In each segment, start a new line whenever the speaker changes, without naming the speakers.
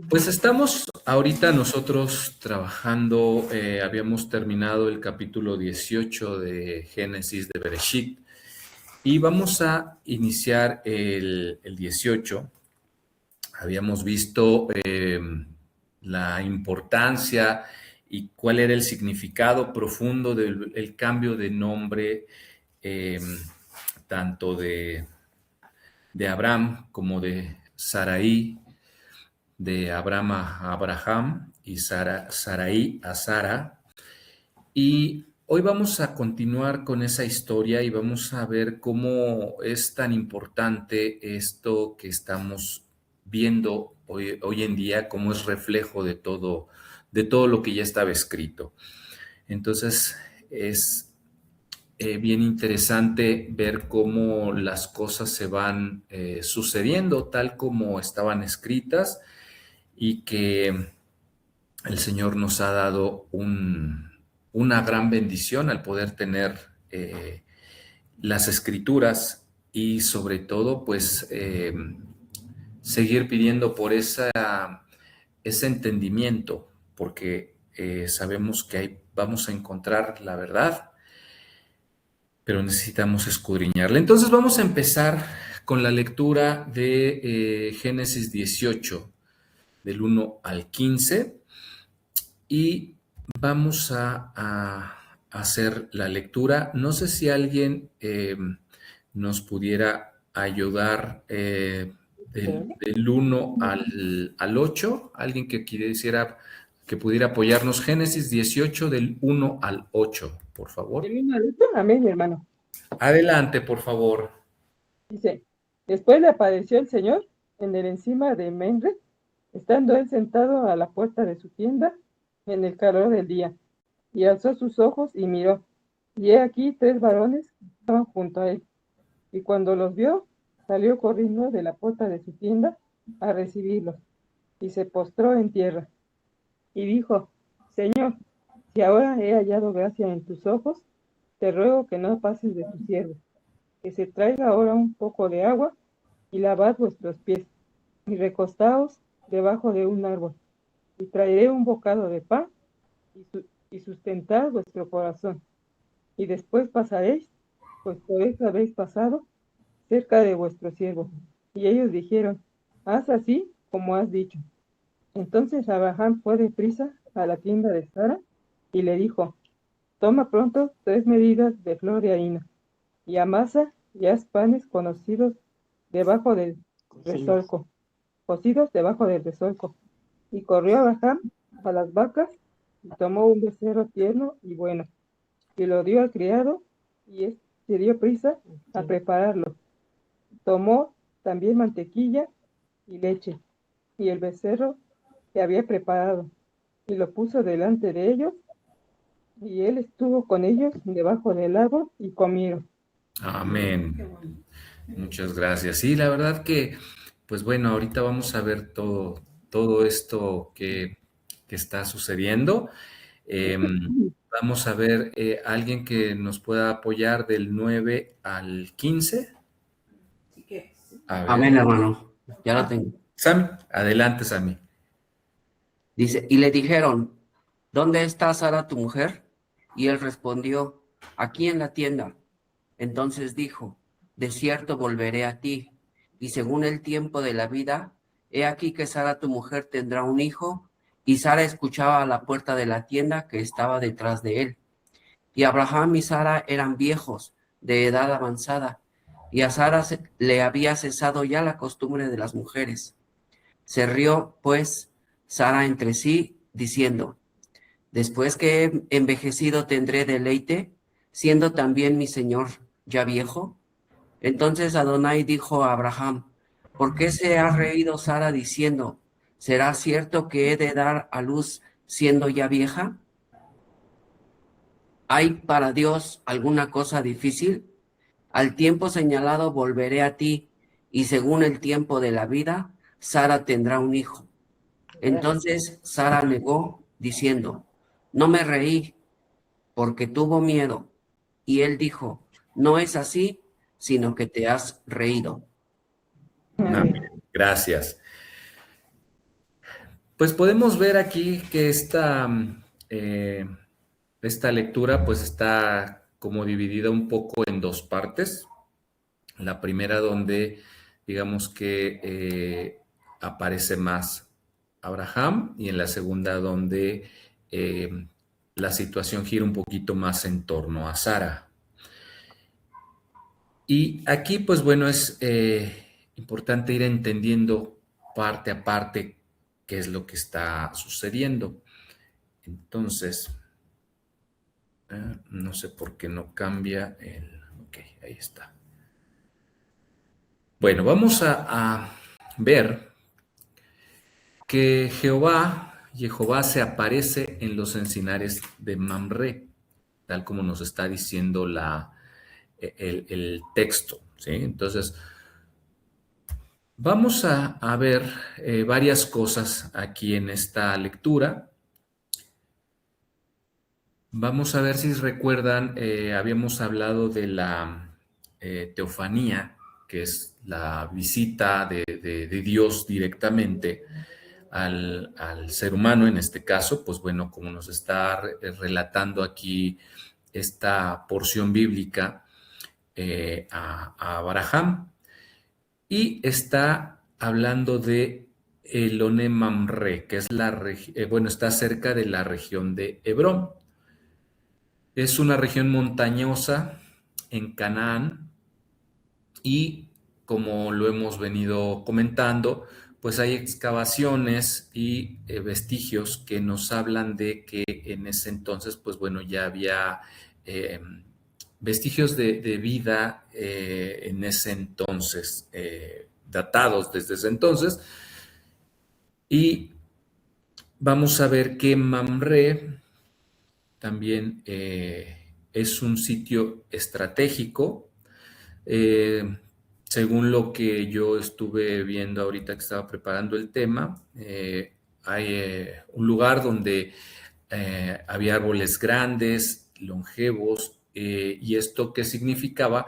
Pues estamos ahorita nosotros trabajando, habíamos terminado el capítulo 18 de Génesis de Bereshit y vamos a iniciar el 18. Habíamos visto la importancia y cuál era el significado profundo del el cambio de nombre, eh, tanto de Abraham como de Sarai, de Abraham a Abraham y Sarai a Sara. Y hoy vamos a continuar con esa historia y vamos a ver cómo es tan importante esto que estamos viendo hoy en día, cómo es reflejo de todo lo que ya estaba escrito. Entonces, es bien interesante ver cómo las cosas se van sucediendo tal como estaban escritas y que el Señor nos ha dado una gran bendición al poder tener las escrituras y sobre todo pues seguir pidiendo por ese entendimiento, porque sabemos que ahí vamos a encontrar la verdad, pero necesitamos escudriñarla. Entonces vamos a empezar con la lectura de Génesis 18, del 1 al 15. Y vamos a hacer la lectura. No sé si alguien nos pudiera ayudar del 1 al 8. Alguien que quisiera, que pudiera apoyarnos. Génesis 18 del 1 al 8, por favor.
El 1 al 8, amén, mi hermano.
Adelante, por favor.
Dice, después le apareció el Señor en el encima de Menre, estando él sentado a la puerta de su tienda en el calor del día, y alzó sus ojos y miró, y he aquí 3 varones que estaban junto a él, y cuando los vio, salió corriendo de la puerta de su tienda a recibirlos, y se postró en tierra, y dijo, Señor, si ahora he hallado gracia en tus ojos, te ruego que no pases de tu siervo, que se traiga ahora un poco de agua, y lavad vuestros pies, y recostaos debajo de un árbol, y traeré un bocado de pan, y sustentad vuestro corazón, y después pasaréis, pues por eso habéis pasado, cerca de vuestro siervo. Y ellos dijeron, haz así como has dicho. Entonces Abraham fue deprisa a la tienda de Sara, y le dijo, toma pronto 3 medidas de flor de harina, y amasa y haz panes debajo del resolco, cocidos debajo del resolco. Y corrió Abraham a las vacas, y tomó un becerro tierno y bueno, y lo dio al criado, y se dio prisa a prepararlo. Tomó también mantequilla y leche, y el becerro que había preparado, y lo puso delante de ellos, y él estuvo con ellos debajo del árbol, y comieron.
Amén. Muchas gracias. Sí, la verdad que, pues bueno, ahorita vamos a ver todo esto que está sucediendo. Vamos a ver alguien que nos pueda apoyar del 9 al 15. A ver,
Amén, hermano. Ya lo tengo.
Sammy, adelante, Sammy.
Dice, y le dijeron, ¿dónde está Sara tu mujer? Y él respondió, aquí en la tienda. Entonces dijo, de cierto volveré a ti, y según el tiempo de la vida, he aquí que Sara tu mujer tendrá un hijo. Y Sara escuchaba a la puerta de la tienda que estaba detrás de él. Y Abraham y Sara eran viejos, de edad avanzada, y a Sara le había cesado ya la costumbre de las mujeres. Se rió, pues, Sara entre sí, diciendo, después que he envejecido tendré deleite, siendo también mi señor ya viejo. Entonces Adonai dijo a Abraham, ¿por qué se ha reído Sara diciendo, ¿será cierto que he de dar a luz siendo ya vieja? ¿Hay para Dios alguna cosa difícil? Al tiempo señalado volveré a ti, y según el tiempo de la vida, Sara tendrá un hijo. Entonces Sara negó, diciendo, no me reí, porque tuvo miedo. Y él dijo, no es así, sino que te has reído.
Amén. Gracias. Pues podemos ver aquí que esta lectura pues está como dividida un poco en dos partes. La primera donde digamos que aparece más Abraham y en la segunda donde la situación gira un poquito más en torno a Sara. Y aquí pues bueno es importante ir entendiendo parte a parte qué es lo que está sucediendo. Entonces, no sé por qué no cambia el... Ok, ahí está. Bueno, vamos a ver que Jehová se aparece en los encinares de Mamre, tal como nos está diciendo el texto, ¿sí? Entonces, vamos a ver varias cosas aquí en esta lectura. Vamos a ver si recuerdan, habíamos hablado de la teofanía, que es la visita de Dios directamente al ser humano, en este caso, pues bueno, como nos está relatando aquí esta porción bíblica a Abraham, y está hablando de Elone Mamre, que es bueno, está cerca de la región de Hebrón. Es una región montañosa en Canaán y como lo hemos venido comentando, pues hay excavaciones y vestigios que nos hablan de que en ese entonces, pues bueno, ya había vestigios de vida en ese entonces, datados desde ese entonces. Y vamos a ver que Mamre también es un sitio estratégico. Según lo que yo estuve viendo ahorita que estaba preparando el tema, hay un lugar donde había árboles grandes, longevos, y esto que significaba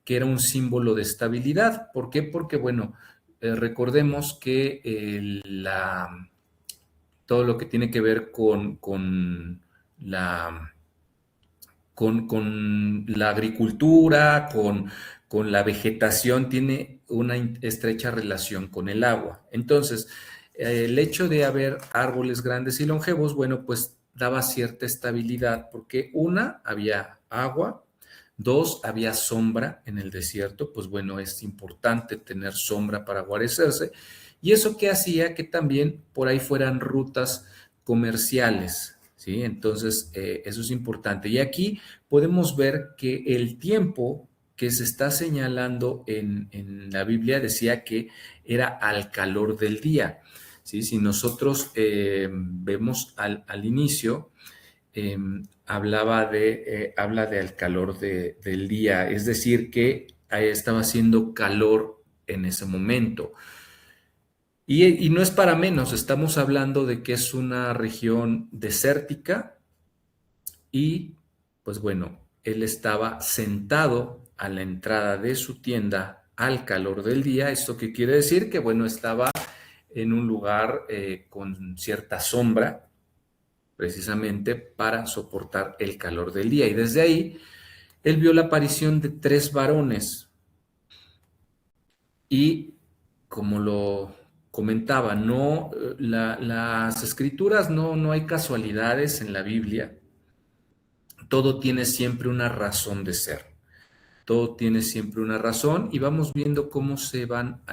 que era un símbolo de estabilidad. ¿Por qué? Porque, bueno, recordemos que todo lo que tiene que ver la con la agricultura, con la vegetación, tiene una estrecha relación con el agua. Entonces, el hecho de haber árboles grandes y longevos, bueno, pues daba cierta estabilidad, porque una, había agua, dos, había sombra en el desierto, pues bueno, es importante tener sombra para guarecerse, y eso que hacía que también por ahí fueran rutas comerciales, ¿sí? Entonces, eso es importante. Y aquí podemos ver que el tiempo que se está señalando en la Biblia decía que era al calor del día, ¿sí? Si nosotros vemos al inicio, habla de al calor del día, es decir, que estaba haciendo calor en ese momento. Y no es para menos, estamos hablando de que es una región desértica y, pues bueno, él estaba sentado a la entrada de su tienda al calor del día. ¿Esto qué quiere decir? Que, bueno, estaba en un lugar con cierta sombra, precisamente para soportar el calor del día. Y desde ahí, él vio la aparición de tres varones y, como lo comentaba, no, las escrituras no hay casualidades en la Biblia. Todo tiene siempre una razón de ser. Todo tiene siempre una razón y vamos viendo cómo se van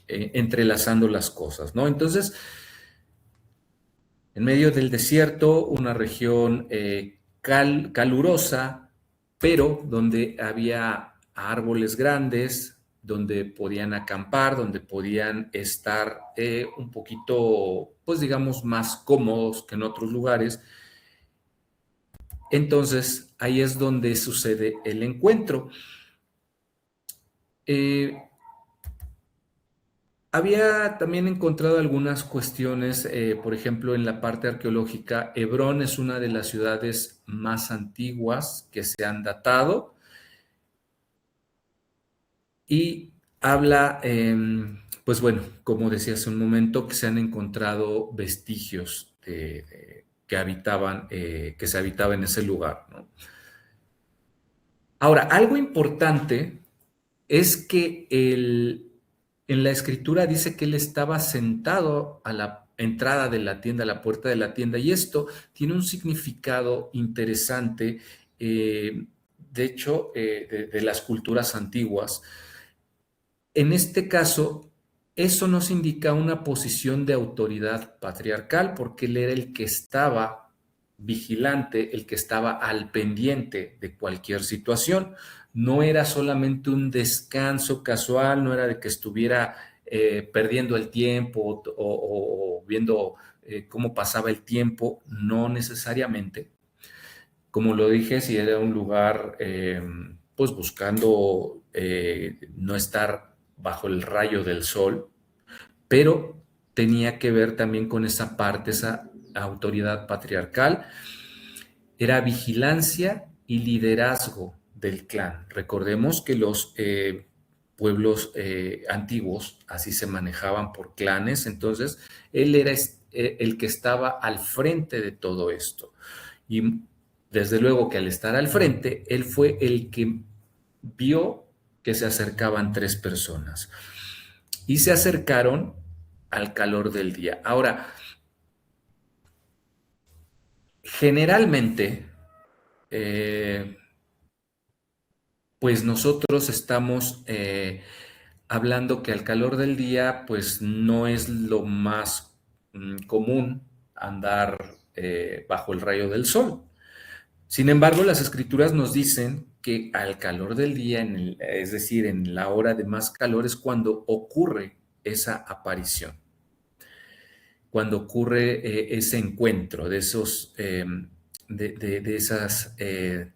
entrelazando las cosas, ¿no? Entonces, en medio del desierto, una región calurosa, pero donde había árboles grandes, donde podían acampar, donde podían estar un poquito, pues digamos, más cómodos que en otros lugares. Entonces, ahí es donde sucede el encuentro. Había también encontrado algunas cuestiones, por ejemplo, en la parte arqueológica, Hebrón es una de las ciudades más antiguas que se han datado y habla pues bueno, como decía hace un momento, que se han encontrado vestigios que se habitaba en ese lugar, ¿no? Ahora, algo importante es que en la escritura dice que él estaba sentado a la entrada de la tienda, a la puerta de la tienda, y esto tiene un significado interesante, de hecho, de las culturas antiguas. En este caso, eso nos indica una posición de autoridad patriarcal, porque él era el que estaba vigilante, el que estaba al pendiente de cualquier situación. No era solamente un descanso casual, no era de que estuviera perdiendo el tiempo o viendo cómo pasaba el tiempo, no necesariamente. Como lo dije, si era un lugar, pues buscando no estar bajo el rayo del sol, pero tenía que ver también con esa parte, esa autoridad patriarcal. Era vigilancia y liderazgo del clan. Recordemos que los pueblos antiguos así se manejaban por clanes, entonces él era el que estaba al frente de todo esto. Y desde luego que al estar al frente, él fue el que vio que se acercaban 3 personas y se acercaron al calor del día. Ahora, generalmente, eh, pues nosotros estamos hablando que al calor del día, pues no es lo más común andar bajo el rayo del sol. Sin embargo, las escrituras nos dicen que al calor del día, es decir, en la hora de más calor, es cuando ocurre esa aparición, cuando ocurre ese encuentro de esos, de esas de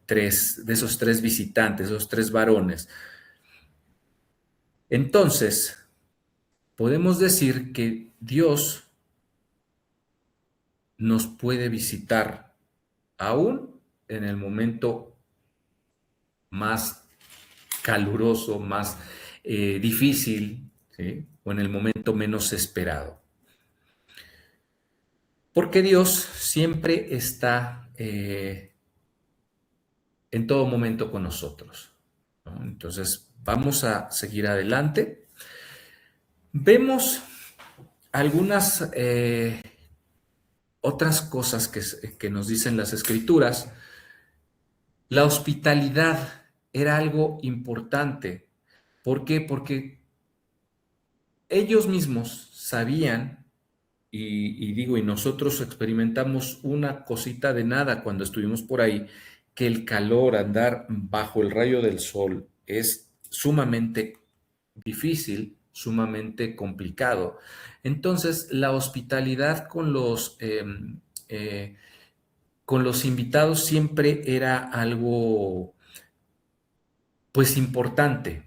esos 3 visitantes, esos 3 varones. Entonces, podemos decir que Dios nos puede visitar aún en el momento más caluroso, más difícil, ¿sí? O en el momento menos esperado. Porque Dios siempre está en todo momento con nosotros, ¿no? Entonces, vamos a seguir adelante. Vemos algunas otras cosas que nos dicen las escrituras. La hospitalidad era algo importante. ¿Por qué? Porque ellos mismos sabían, y nosotros experimentamos una cosita de nada cuando estuvimos por ahí, que el calor, andar bajo el rayo del sol, es sumamente difícil, sumamente complicado. Entonces, la hospitalidad con los invitados siempre era algo, pues, importante,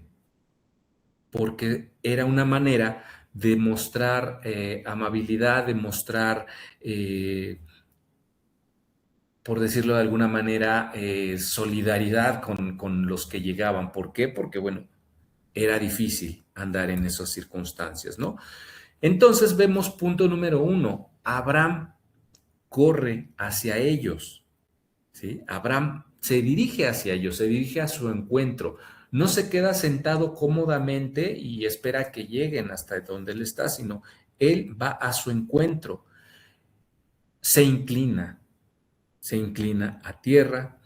porque era una manera de mostrar amabilidad, de mostrar, por decirlo de alguna manera, solidaridad con los que llegaban. ¿Por qué? Porque, bueno, era difícil andar en esas circunstancias, ¿no? Entonces vemos punto número 1, Abraham corre hacia ellos, ¿sí? Abraham se dirige hacia ellos, se dirige a su encuentro. No se queda sentado cómodamente y espera que lleguen hasta donde él está, sino él va a su encuentro. Se inclina a tierra,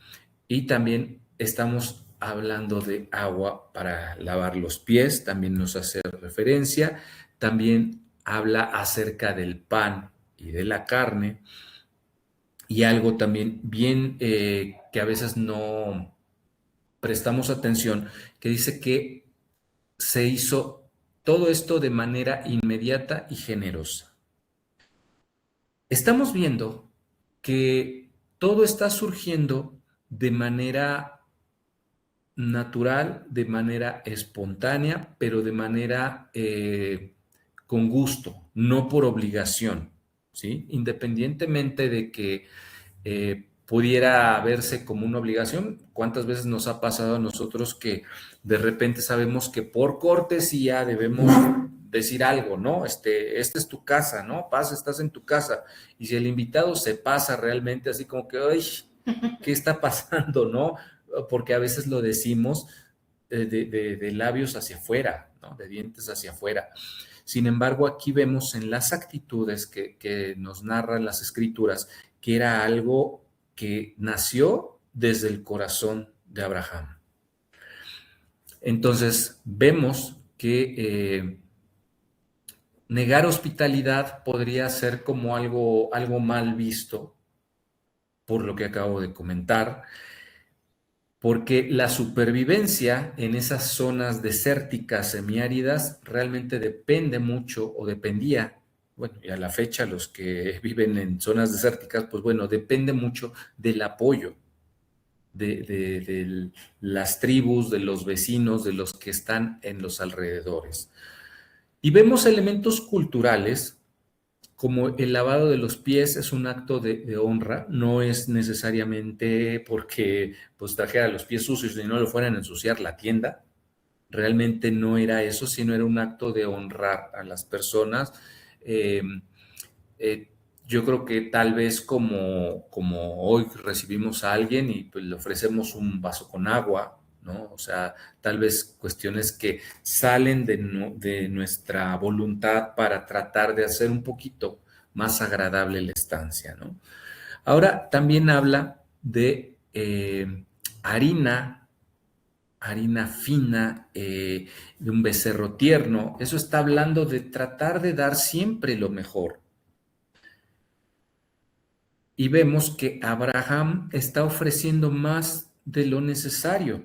y también estamos hablando de agua para lavar los pies, también nos hace referencia, también habla acerca del pan y de la carne, y algo también bien que a veces no prestamos atención, que dice que se hizo todo esto de manera inmediata y generosa. Estamos viendo que todo está surgiendo de manera natural, de manera espontánea, pero de manera con gusto, no por obligación, ¿sí? Independientemente de que pudiera verse como una obligación. ¿Cuántas veces nos ha pasado a nosotros que de repente sabemos que por cortesía debemos decir algo, ¿no? Esta es tu casa, ¿no? Pasa, estás en tu casa. Y si el invitado se pasa realmente así como que, ¡ay! ¿Qué está pasando, no? Porque a veces lo decimos de labios hacia afuera, ¿no? De dientes hacia afuera. Sin embargo, aquí vemos en las actitudes que nos narran las escrituras que era algo que nació desde el corazón de Abraham. Entonces, vemos que negar hospitalidad podría ser como algo mal visto, por lo que acabo de comentar, porque la supervivencia en esas zonas desérticas, semiáridas, realmente depende mucho o dependía, bueno, y a la fecha los que viven en zonas desérticas, pues bueno, depende mucho del apoyo de las tribus, de los vecinos, de los que están en los alrededores. Y vemos elementos culturales como el lavado de los pies es un acto de honra, no es necesariamente porque pues trajera los pies sucios y no lo fueran a ensuciar la tienda, realmente no era eso, sino era un acto de honrar a las personas. Eh, eh, yo creo que tal vez como hoy recibimos a alguien y pues le ofrecemos un vaso con agua, ¿no? O sea, tal vez cuestiones que salen de nuestra voluntad para tratar de hacer un poquito más agradable la estancia, ¿no? Ahora también habla de harina fina, de un becerro tierno. Eso está hablando de tratar de dar siempre lo mejor. Y vemos que Abraham está ofreciendo más de lo necesario,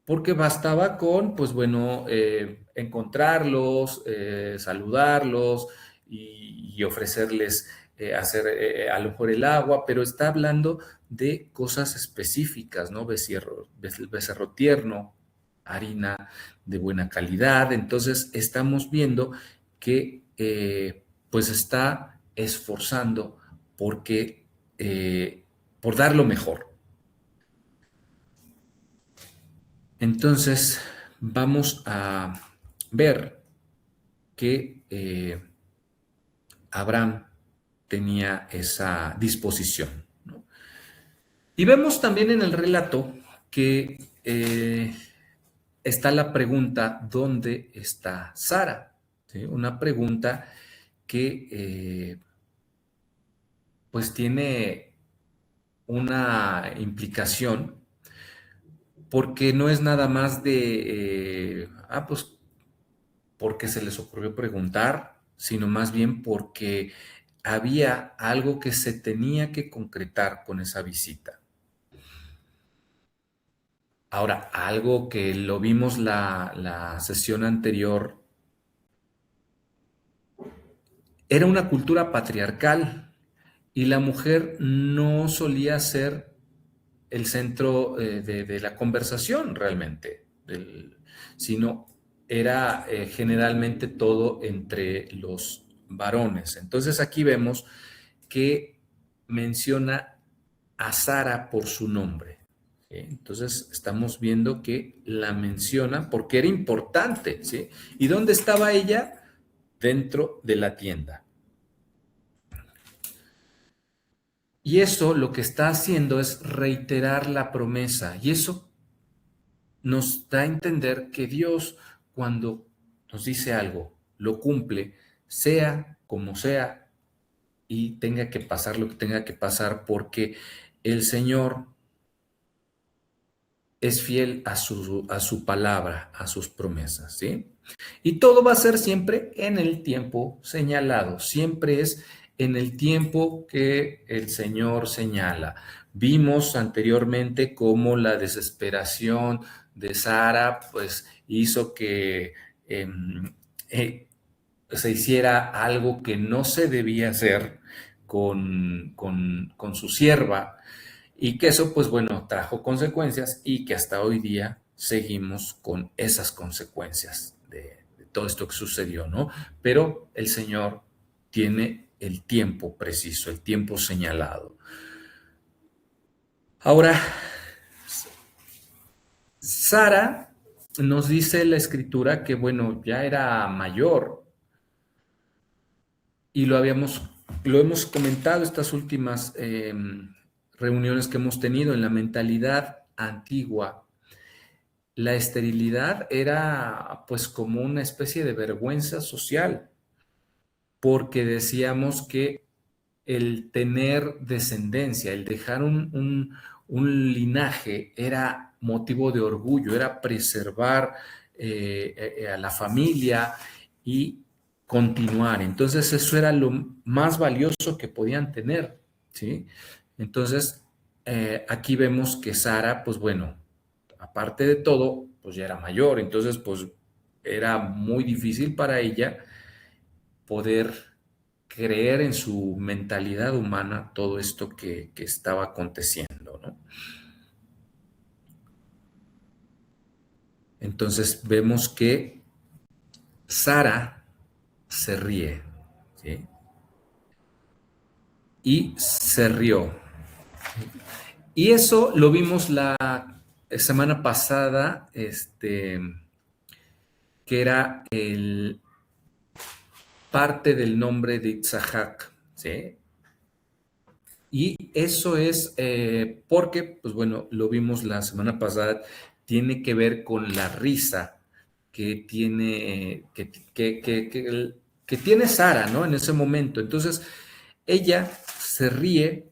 porque bastaba con, pues bueno, encontrarlos, saludarlos y ofrecerles hacer a lo mejor el agua, pero está hablando de cosas específicas, ¿no? Becerro tierno, harina de buena calidad. Entonces estamos viendo que pues está esforzando porque, por dar lo mejor. Entonces, vamos a ver que Abraham tenía esa disposición, ¿no? Y vemos también en el relato que está la pregunta, ¿dónde está Sara? ¿Sí? Una pregunta que pues tiene una implicación porque no es nada más de, pues porque se les ocurrió preguntar, sino más bien porque había algo que se tenía que concretar con esa visita. Ahora, algo que lo vimos la sesión anterior, era una cultura patriarcal y la mujer no solía ser el centro de la conversación realmente, sino era generalmente todo entre los varones. Entonces aquí vemos que menciona a Sara por su nombre. ¿Sí? Entonces estamos viendo que la menciona porque era importante, ¿sí? ¿Y dónde estaba ella? Dentro de la tienda. Y eso lo que está haciendo es reiterar la promesa. Y eso nos da a entender que Dios, cuando nos dice algo, lo cumple, sea como sea, y tenga que pasar lo que tenga que pasar, porque el Señor es fiel a su palabra, a sus promesas, ¿sí? Y todo va a ser siempre en el tiempo señalado, siempre es en el tiempo que el Señor señala. Vimos anteriormente cómo la desesperación de Sara, pues, hizo que se hiciera algo que no se debía hacer con su sierva, y que eso, pues bueno, trajo consecuencias y que hasta hoy día seguimos con esas consecuencias de todo esto que sucedió, ¿no? Pero el Señor tiene el tiempo preciso, el tiempo señalado. Ahora, Sara nos dice la escritura que, bueno, ya era mayor y lo hemos comentado estas últimas reuniones que hemos tenido en la mentalidad antigua. La esterilidad era pues como una especie de vergüenza social, porque decíamos que el tener descendencia, el dejar un linaje era motivo de orgullo, era preservar a la familia y continuar. Entonces eso era lo más valioso que podían tener, ¿sí? Entonces aquí vemos que Sara, pues bueno, aparte de todo, pues ya era mayor, entonces pues era muy difícil para ella poder creer en su mentalidad humana todo esto que estaba aconteciendo, ¿no? Entonces vemos que Sara se ríe, ¿sí? Y se rió. Y eso lo vimos la semana pasada, que era el parte del nombre de Isaac, ¿sí? Y eso es porque, pues bueno, lo vimos la semana pasada, tiene que ver con la risa que tiene, que tiene Sara, ¿no? En ese momento. Entonces, ella se ríe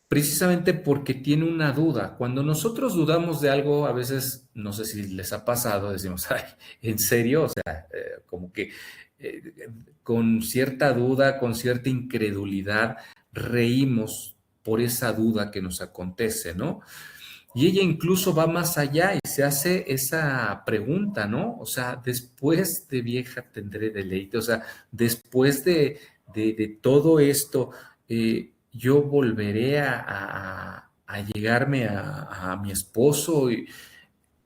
precisamente porque tiene una duda. Cuando nosotros dudamos de algo, a veces, no sé si les ha pasado, decimos, ay, ¿en serio? O sea, como que eh, con cierta duda, con cierta incredulidad, reímos por esa duda que nos acontece, ¿no? Y ella incluso va más allá y se hace esa pregunta, ¿no? O sea, después de vieja tendré deleite, o sea, después de todo esto, yo volveré a llegarme a mi esposo, y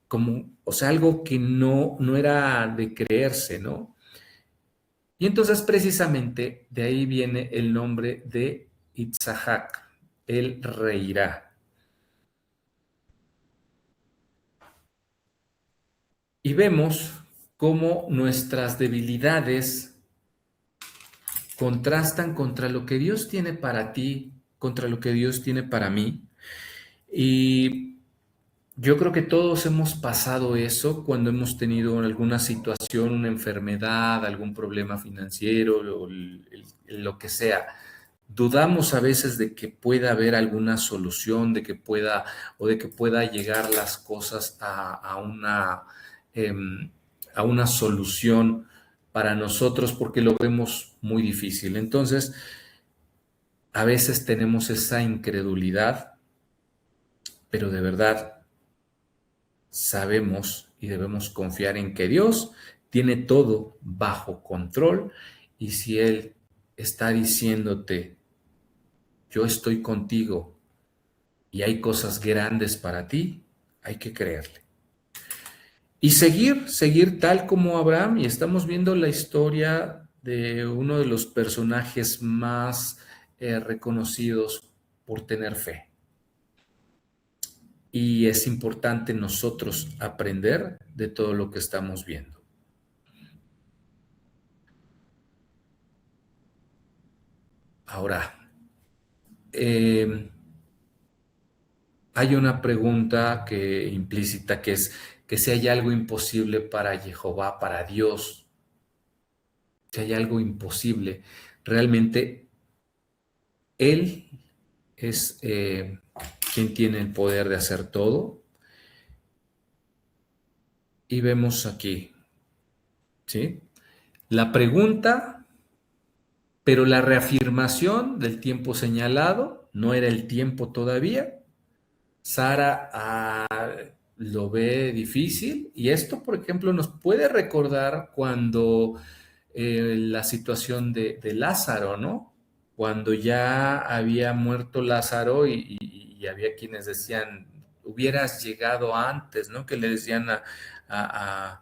como, o sea, algo que no era de creerse, ¿no? Y entonces precisamente de ahí viene el nombre de Itzhak, él reirá. Y vemos cómo nuestras debilidades contrastan contra lo que Dios tiene para ti, contra lo que Dios tiene para mí. Y yo creo que todos hemos pasado eso cuando hemos tenido alguna situación, una enfermedad, algún problema financiero, lo que sea. Dudamos a veces de que pueda haber alguna solución, de que pueda llegar las cosas em, a una solución para nosotros porque lo vemos muy difícil. Entonces, a veces tenemos esa incredulidad, pero de verdad sabemos y debemos confiar en que Dios tiene todo bajo control, y si Él está diciéndote, yo estoy contigo y hay cosas grandes para ti, hay que creerle. Y seguir tal como Abraham, y estamos viendo la historia de uno de los personajes más reconocidos por tener fe. Y es importante nosotros aprender de todo lo que estamos viendo. Ahora, hay una pregunta que implícita que es que si hay algo imposible para Jehová, para Dios, si hay algo imposible, realmente Él es quien tiene el poder de hacer todo. Y vemos aquí, ¿sí? La pregunta, pero la reafirmación del tiempo señalado, no era el tiempo todavía. Sara lo ve difícil, y esto, por ejemplo, nos puede recordar cuando la situación de Lázaro, ¿no? Cuando ya había muerto Lázaro y había quienes decían, hubieras llegado antes, ¿no? Que le decían a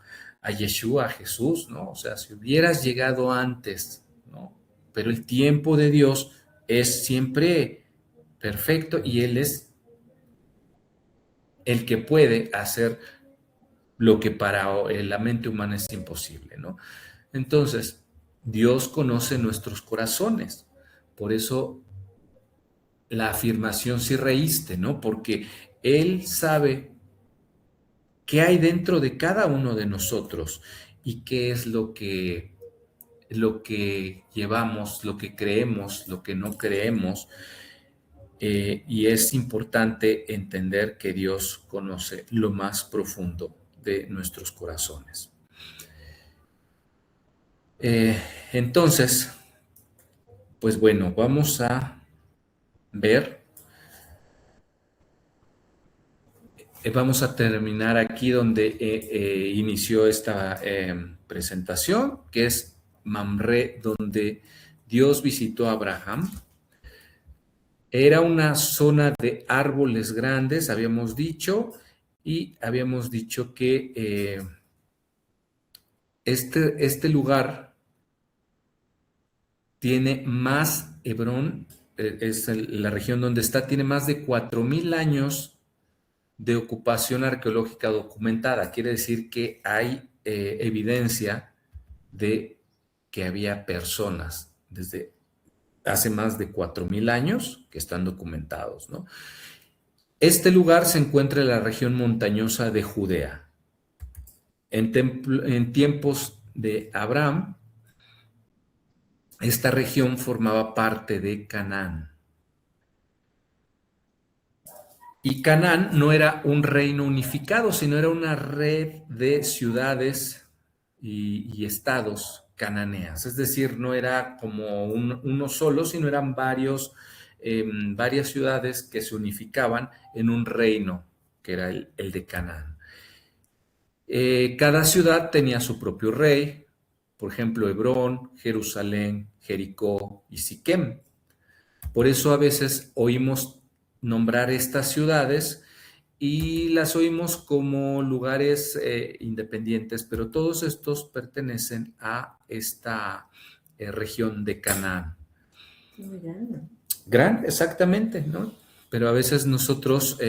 Yeshua, a Jesús, ¿no? O sea, si hubieras llegado antes, ¿no? Pero el tiempo de Dios es siempre perfecto y Él es el que puede hacer lo que para la mente humana es imposible, ¿no? Entonces, Dios conoce nuestros corazones. Por eso la afirmación sí reíste, ¿no? Porque Él sabe qué hay dentro de cada uno de nosotros y qué es lo que llevamos, lo que creemos, lo que no creemos. Y es importante entender que Dios conoce lo más profundo de nuestros corazones. Eh, entonces, pues bueno, vamos a ver, vamos a terminar aquí donde inició esta presentación, que es Mamre, donde Dios visitó a Abraham. Era una zona de árboles grandes, habíamos dicho, y habíamos dicho que este lugar tiene más, Hebrón, es la región donde está, tiene más de 4,000 años de ocupación arqueológica documentada. Quiere decir que hay evidencia de que había personas desde hace más de 4,000 años que están documentados, ¿no? Este lugar se encuentra en la región montañosa de Judea. En tiempos de Abraham, esta región formaba parte de Canaán. Y Canaán no era un reino unificado, sino era una red de ciudades y estados cananeas. Es decir, no era como uno solo, sino eran varias ciudades que se unificaban en un reino, que era el de Canaán. Cada ciudad tenía su propio rey, por ejemplo, Hebrón, Jerusalén, Jericó y Siquem. Por eso a veces oímos nombrar estas ciudades y las oímos como lugares independientes, pero todos estos pertenecen a esta región de Canaán. Gran, exactamente, ¿no? Pero a veces nosotros,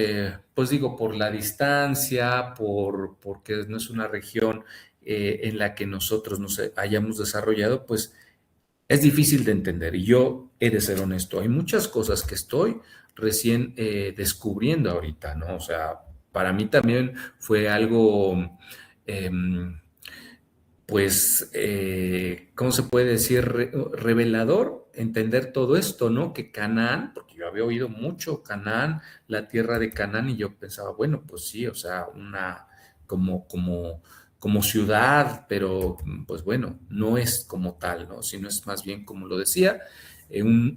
pues digo, por la distancia, porque no es una región en la que nosotros nos hayamos desarrollado, pues es difícil de entender. Y yo he de ser honesto, hay muchas cosas que estoy recién descubriendo ahorita, ¿no? O sea, para mí también fue algo, pues, ¿cómo se puede decir? Revelador entender todo esto, ¿no? Que Canaán, porque yo había oído mucho Canaán, la tierra de Canaán, y yo pensaba, bueno, pues sí, o sea, una como ciudad, pero pues bueno, no es como tal, ¿no? Sino es más bien, como lo decía,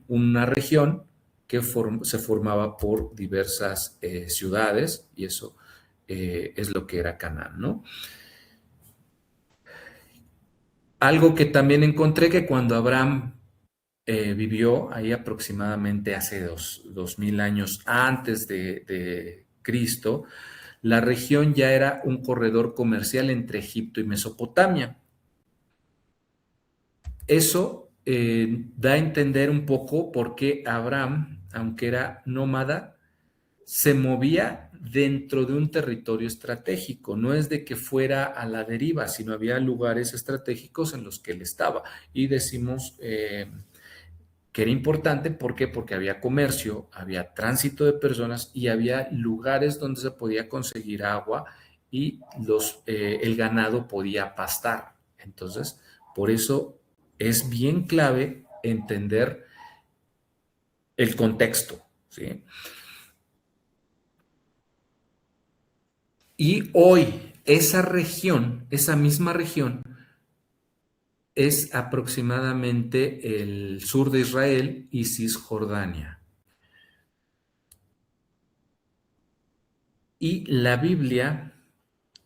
una región que se formaba por diversas ciudades, y eso es lo que era Canaán, ¿no? Algo que también encontré, que cuando Abraham vivió ahí aproximadamente hace 2,000 años antes de Cristo, la región ya era un corredor comercial entre Egipto y Mesopotamia. Eso da a entender un poco por qué Abraham, aunque era nómada, se movía dentro de un territorio estratégico. No es de que fuera a la deriva, sino había lugares estratégicos en los que él estaba. Y decimos que era importante, ¿por qué? Porque había comercio, había tránsito de personas y había lugares donde se podía conseguir agua y el ganado podía pastar. Entonces, por eso es bien clave entender el contexto, ¿sí? Y hoy esa región, esa misma región, es aproximadamente el sur de Israel y Cisjordania. Y la Biblia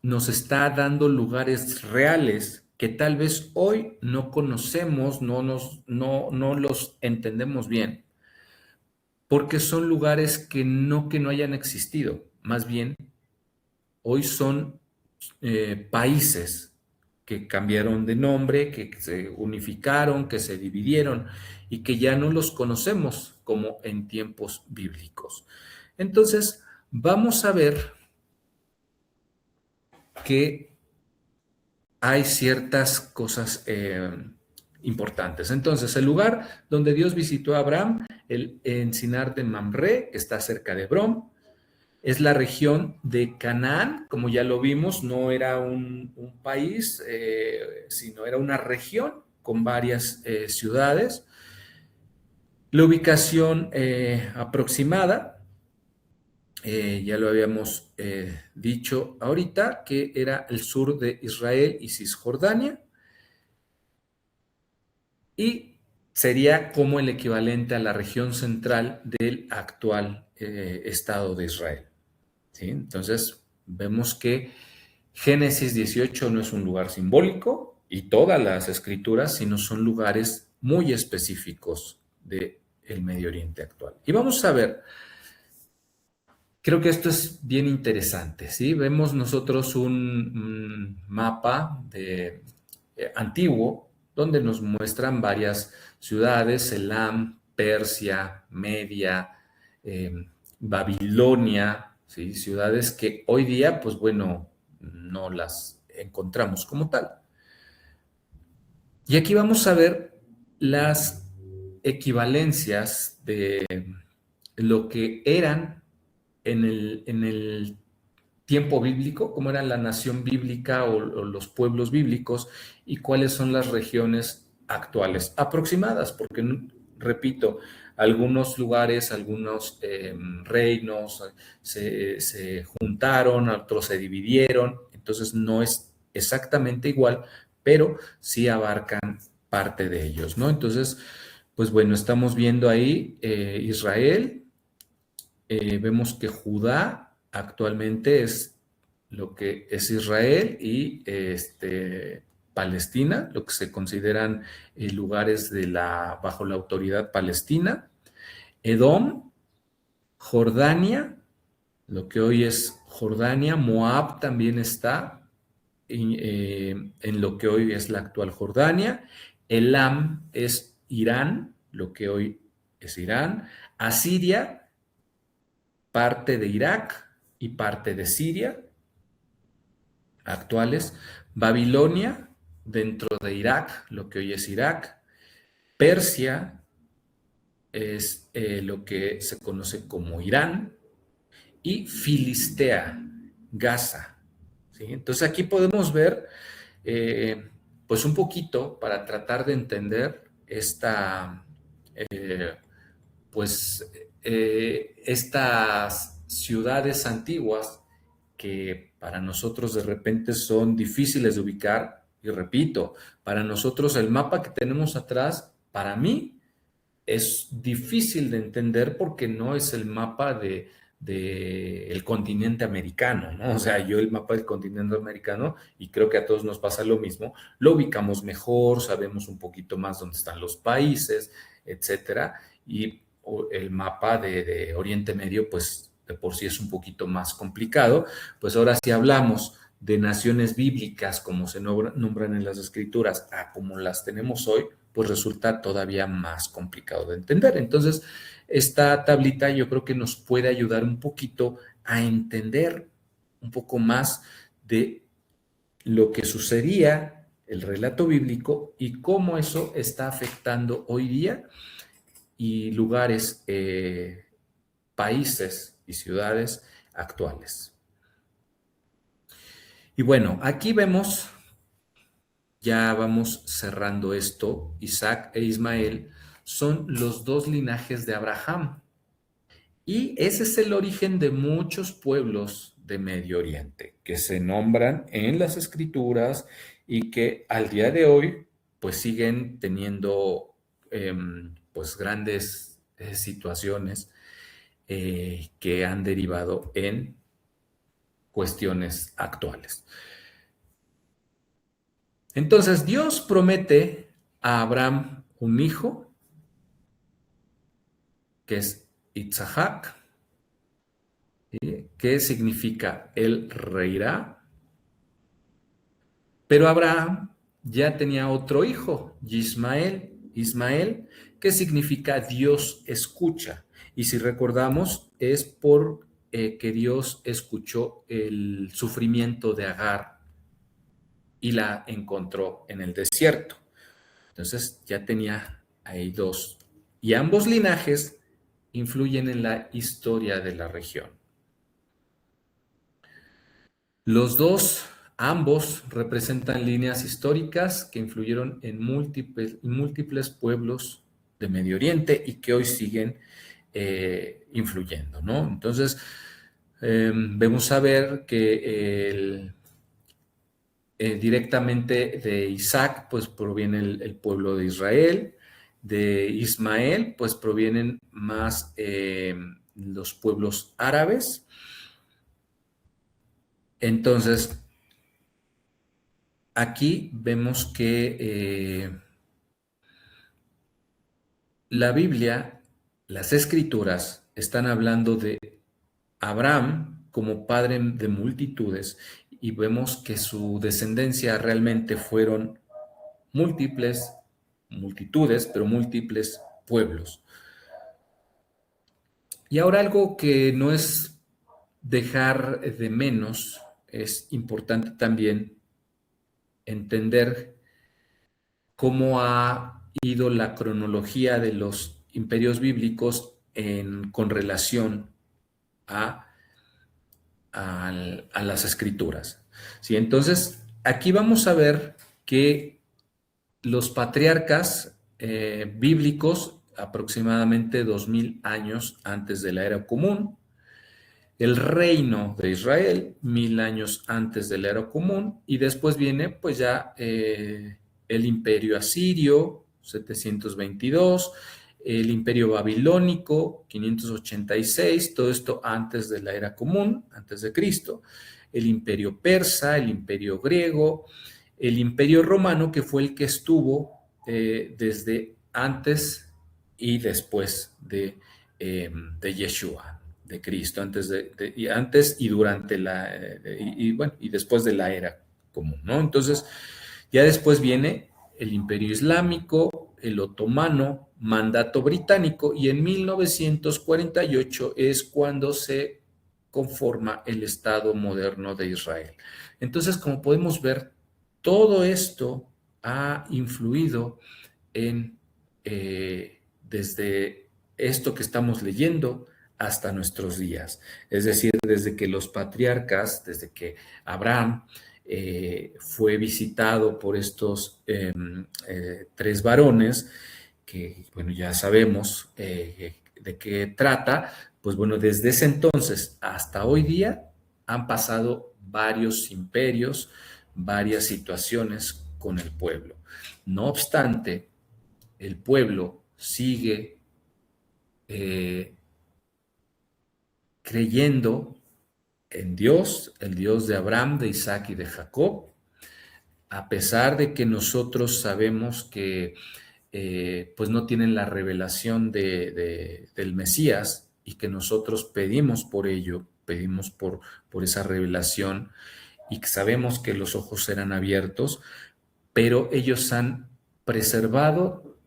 nos está dando lugares reales que tal vez hoy no conocemos, no los entendemos bien, porque son lugares que no hayan existido, más bien hoy son países que cambiaron de nombre, que se unificaron, que se dividieron y que ya no los conocemos como en tiempos bíblicos. Entonces, vamos a ver que hay ciertas cosas importantes. Entonces, el lugar donde Dios visitó a Abraham, el encinar de Mamre, que está cerca de Hebrón, es la región de Canaán, como ya lo vimos, no era un país, sino era una región con varias ciudades. La ubicación aproximada, ya lo habíamos dicho ahorita, que era el sur de Israel y Cisjordania, y sería como el equivalente a la región central del actual Estado de Israel. ¿Sí? Entonces, vemos que Génesis 18 no es un lugar simbólico y todas las escrituras, sino son lugares muy específicos del Medio Oriente actual. Y vamos a ver, creo que esto es bien interesante, ¿sí? Vemos nosotros un mapa antiguo donde nos muestran varias ciudades, Elam, Persia, Media, Babilonia, ¿sí? Ciudades que hoy día, pues bueno, no las encontramos como tal. Y aquí vamos a ver las equivalencias de lo que eran en el tiempo bíblico, cómo era la nación bíblica o los pueblos bíblicos y cuáles son las regiones actuales aproximadas, porque, repito, algunos lugares, algunos reinos se juntaron, otros se dividieron, entonces no es exactamente igual, pero sí abarcan parte de ellos, ¿no? Entonces, pues bueno, estamos viendo ahí Israel, vemos que Judá actualmente es lo que es Israel y Palestina, lo que se consideran lugares bajo la autoridad palestina. Edom, Jordania, lo que hoy es Jordania, Moab también está en lo que hoy es la actual Jordania. Elam es Irán, lo que hoy es Irán. Asiria, parte de Irak y parte de Siria actuales. Babilonia, dentro de Irak, lo que hoy es Irak. Persia es lo que se conoce como Irán. Y Filistea, Gaza. ¿Sí? Entonces aquí podemos ver pues un poquito para tratar de entender estas ciudades antiguas que para nosotros de repente son difíciles de ubicar. Y repito, para nosotros el mapa que tenemos atrás, para mí, es difícil de entender porque no es el mapa del continente americano, ¿no? O sea, yo el mapa del continente americano, y creo que a todos nos pasa lo mismo, lo ubicamos mejor, sabemos un poquito más dónde están los países, etcétera, y el mapa de Oriente Medio, pues de por sí es un poquito más complicado. Pues ahora si hablamos de naciones bíblicas como se nombran en las escrituras a como las tenemos hoy, pues resulta todavía más complicado de entender. Entonces, esta tablita yo creo que nos puede ayudar un poquito a entender un poco más de lo que sucedía, el relato bíblico y cómo eso está afectando hoy día y lugares, países y ciudades actuales. Y bueno, aquí vemos, ya vamos cerrando esto, Isaac e Ismael son los dos linajes de Abraham. Y ese es el origen de muchos pueblos de Medio Oriente que se nombran en las escrituras y que al día de hoy pues siguen teniendo pues grandes situaciones que han derivado en cuestiones actuales. Entonces Dios promete a Abraham un hijo que es Isaac, que significa él reirá, pero Abraham ya tenía otro hijo, Ismael, que significa Dios escucha. Y si recordamos, es por que Dios escuchó el sufrimiento de Agar y la encontró en el desierto. Entonces ya tenía ahí dos. Y ambos linajes influyen en la historia de la región. Los dos, ambos, representan líneas históricas que influyeron en múltiples pueblos de Medio Oriente y que hoy siguen influyendo, ¿no? Entonces, vemos a ver que directamente de Isaac, pues proviene el pueblo de Israel, de Ismael, pues provienen más los pueblos árabes. Entonces, aquí vemos que la Biblia, las Escrituras, están hablando de Abraham como padre de multitudes y vemos que su descendencia realmente fueron multitudes, pero múltiples pueblos. Y ahora algo que no es dejar de menos, es importante también entender cómo ha ido la cronología de los imperios bíblicos con relación a las escrituras. ¿Sí? Entonces, aquí vamos a ver que los patriarcas bíblicos, aproximadamente 2000 años antes de la era común, el reino de Israel, 1000 años antes de la era común, y después viene pues ya el imperio asirio, 722, el imperio babilónico, 586, todo esto antes de la era común, antes de Cristo, el imperio persa, el imperio griego, el imperio romano, que fue el que estuvo desde antes y después de Yeshua, de Cristo, antes y durante y después de la era común, ¿no? Entonces, ya después viene el imperio islámico, el otomano, mandato británico, y en 1948 es cuando se conforma el Estado moderno de Israel. Entonces, como podemos ver, todo esto ha influido desde esto que estamos leyendo hasta nuestros días. Es decir, desde que los patriarcas, desde que Abraham fue visitado por estos tres varones, que bueno, ya sabemos de qué trata, pues bueno, desde ese entonces hasta hoy día han pasado varios imperios, varias situaciones con el pueblo. No obstante, el pueblo sigue creyendo en Dios, el Dios de Abraham, de Isaac y de Jacob, a pesar de que nosotros sabemos que pues no tienen la revelación del Mesías y que nosotros pedimos por ello, pedimos por esa revelación y que sabemos que los ojos serán abiertos, pero ellos han preservado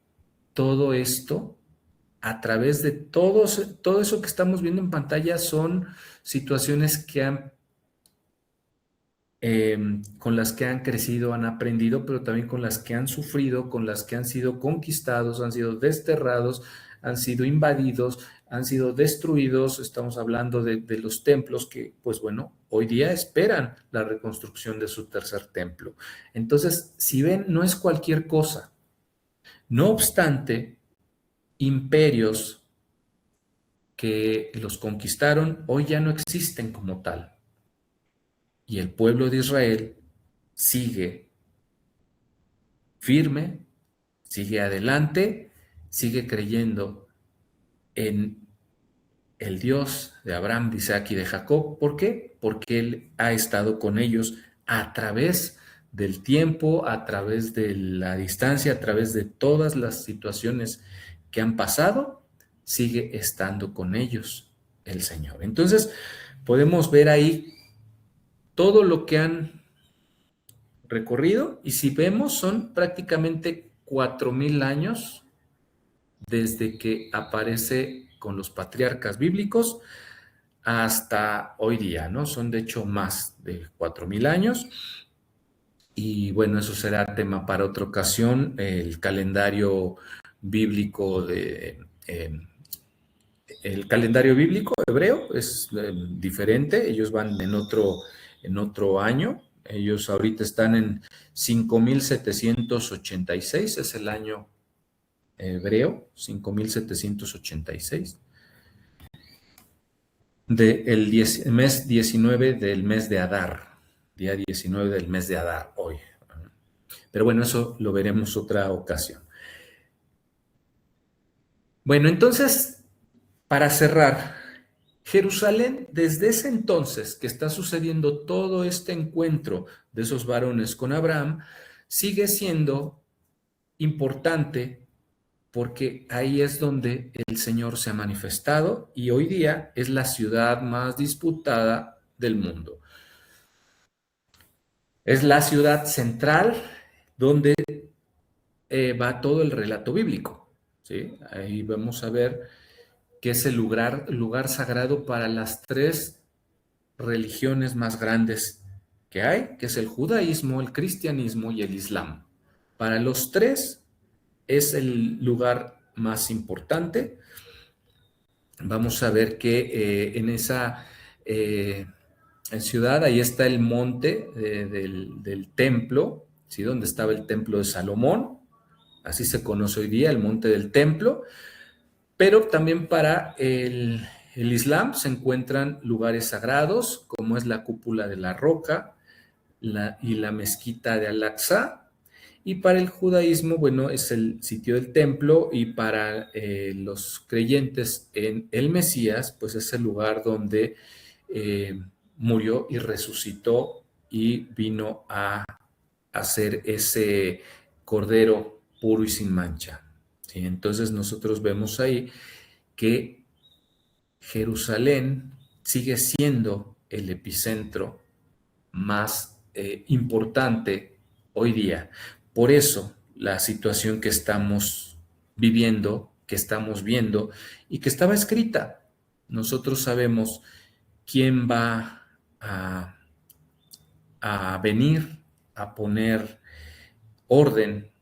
todo esto a través de todo eso que estamos viendo en pantalla. Son situaciones que con las que han crecido, han aprendido, pero también con las que han sufrido, con las que han sido conquistados, han sido desterrados, han sido invadidos, han sido destruidos. Estamos hablando de los templos que, pues bueno, hoy día esperan la reconstrucción de su tercer templo. Entonces, si ven, no es cualquier cosa. No obstante, imperios que los conquistaron hoy ya no existen como tal. Y el pueblo de Israel sigue firme, sigue adelante, sigue creyendo en el Dios de Abraham, de Isaac y de Jacob. ¿Por qué? Porque Él ha estado con ellos a través del tiempo, a través de la distancia, a través de todas las situaciones que han pasado, sigue estando con ellos el Señor. Entonces, podemos ver ahí todo lo que han recorrido, y si vemos, son prácticamente 4000 años desde que aparece con los patriarcas bíblicos hasta hoy día, ¿no? Son de hecho más de 4,000 años. Y bueno, eso será tema para otra ocasión. El calendario bíblico el calendario bíblico hebreo es diferente. Ellos van en otro año. Ellos ahorita están en 5,786, es el año hebreo, 5,786 mes 19 del mes de Adar, día 19 del mes de Adar, hoy. Pero bueno, eso lo veremos otra ocasión. Bueno, entonces, para cerrar, Jerusalén, desde ese entonces que está sucediendo todo este encuentro de esos varones con Abraham, sigue siendo importante porque ahí es donde el Señor se ha manifestado y hoy día es la ciudad más disputada del mundo. Es la ciudad central donde va todo el relato bíblico, ¿sí? Ahí vamos a ver que es el lugar sagrado para las tres religiones más grandes que hay, que es el judaísmo, el cristianismo y el islam. Para los tres es el lugar más importante. Vamos a ver que en esa ciudad, ahí está el monte del templo, ¿sí? Donde estaba el templo de Salomón, así se conoce hoy día, el monte del templo, pero también para el Islam se encuentran lugares sagrados, como es la cúpula de la roca y la mezquita de Al-Aqsa. Y para el judaísmo, bueno, es el sitio del templo, y para los creyentes en el Mesías, pues es el lugar donde murió y resucitó y vino a hacer ese cordero puro y sin mancha. ¿Sí? Entonces nosotros vemos ahí que Jerusalén sigue siendo el epicentro más importante hoy día. Por eso la situación que estamos viviendo, que estamos viendo y que estaba escrita, nosotros sabemos quién va a venir a poner orden,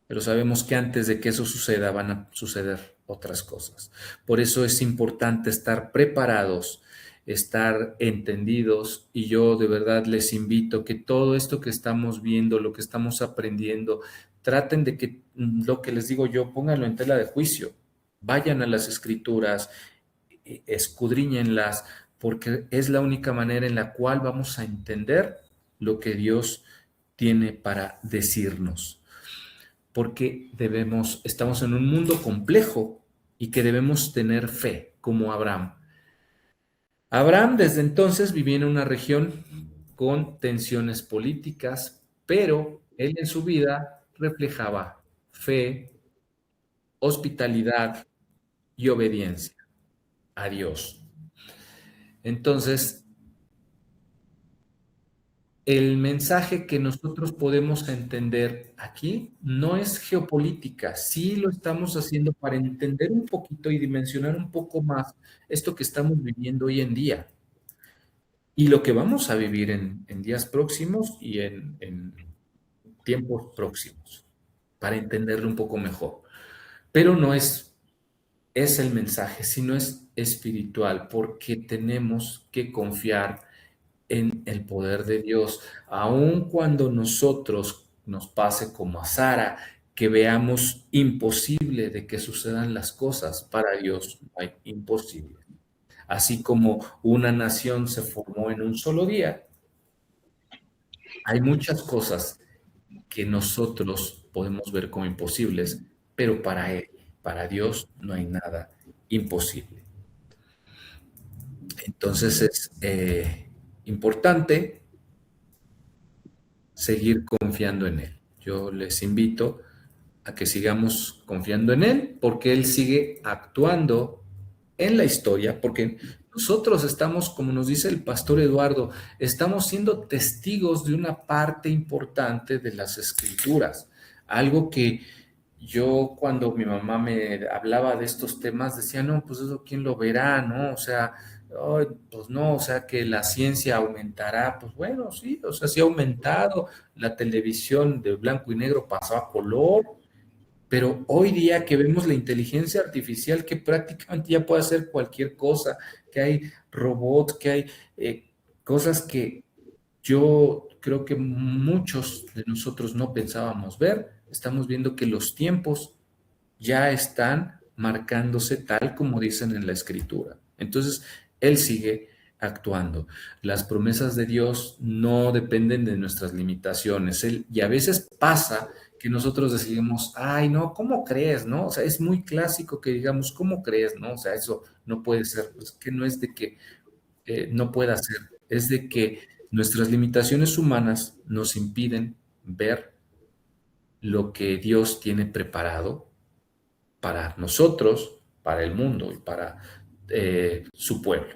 pero sabemos que antes de que eso suceda van a suceder otras cosas. Por eso es importante estar preparados, estar entendidos, y yo de verdad les invito que todo esto que estamos viendo, lo que estamos aprendiendo, traten de que lo que les digo yo, pónganlo en tela de juicio, vayan a las escrituras, escudriñenlas, porque es la única manera en la cual vamos a entender lo que Dios tiene para decirnos. Porque estamos en un mundo complejo y que debemos tener fe, como Abraham. Abraham desde entonces vivía en una región con tensiones políticas, pero él en su vida reflejaba fe, hospitalidad y obediencia a Dios. Entonces, el mensaje que nosotros podemos entender aquí no es geopolítica, sí lo estamos haciendo para entender un poquito y dimensionar un poco más esto que estamos viviendo hoy en día y lo que vamos a vivir en días próximos y en tiempos próximos, para entenderlo un poco mejor. Pero no es el mensaje, sino es espiritual, porque tenemos que confiar en el poder de Dios, aun cuando nosotros nos pase como a Sara, que veamos imposible de que sucedan las cosas. Para Dios no hay imposible. Así como una nación se formó en un solo día, hay muchas cosas que nosotros podemos ver como imposibles, pero para Él, para Dios, no hay nada imposible. Entonces es importante seguir confiando en Él. Yo les invito a que sigamos confiando en Él, porque Él sigue actuando en la historia, porque nosotros estamos, como nos dice el pastor Eduardo, estamos siendo testigos de una parte importante de las Escrituras, algo que yo, cuando mi mamá me hablaba de estos temas, decía, no, pues eso quién lo verá, ¿no? O sea, "Ay, pues no, o sea, que la ciencia aumentará". Pues bueno, sí, o sea, sí ha aumentado. La televisión de blanco y negro pasó a color, pero hoy día que vemos la inteligencia artificial que prácticamente ya puede hacer cualquier cosa, que hay robots, que hay cosas que yo creo que muchos de nosotros no pensábamos ver, estamos viendo que los tiempos ya están marcándose tal como dicen en la escritura. Entonces, Él sigue actuando. Las promesas de Dios no dependen de nuestras limitaciones. Y a veces pasa que nosotros decimos, ay, no, ¿cómo crees? ¿No? O sea, es muy clásico que digamos, ¿cómo crees? ¿No? O sea, eso no puede ser. Pues que no es de que no pueda ser, es de que nuestras limitaciones humanas nos impiden ver lo que Dios tiene preparado para nosotros, para el mundo y para su pueblo.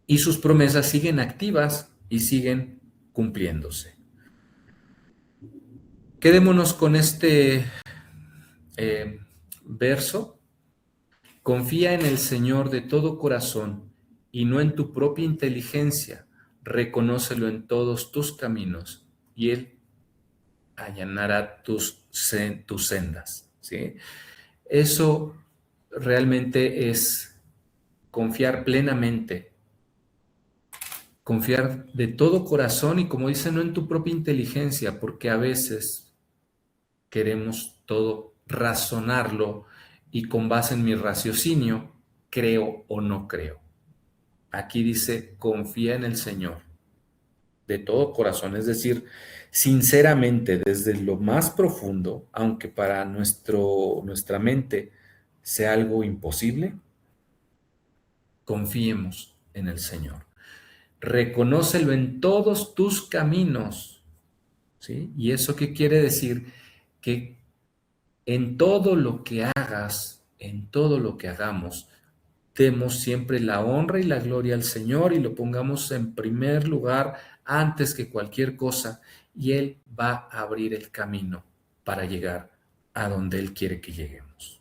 Y sus promesas siguen activas y siguen cumpliéndose. Quedémonos con este verso. Confía en el Señor de todo corazón y no en tu propia inteligencia. Reconócelo en todos tus caminos y Él allanará tus sendas. ¿Sí? Eso realmente es confiar plenamente, confiar de todo corazón y como dice, no en tu propia inteligencia, porque a veces queremos todo razonarlo y con base en mi raciocinio, creo o no creo. Aquí dice, confía en el Señor de todo corazón, es decir, sinceramente, desde lo más profundo, aunque para nuestra mente sea algo imposible, confiemos en el Señor. Reconócelo en todos tus caminos, ¿sí? ¿Y eso qué quiere decir? Que en todo lo que hagas, en todo lo que hagamos, demos siempre la honra y la gloria al Señor y lo pongamos en primer lugar antes que cualquier cosa y Él va a abrir el camino para llegar a donde Él quiere que lleguemos.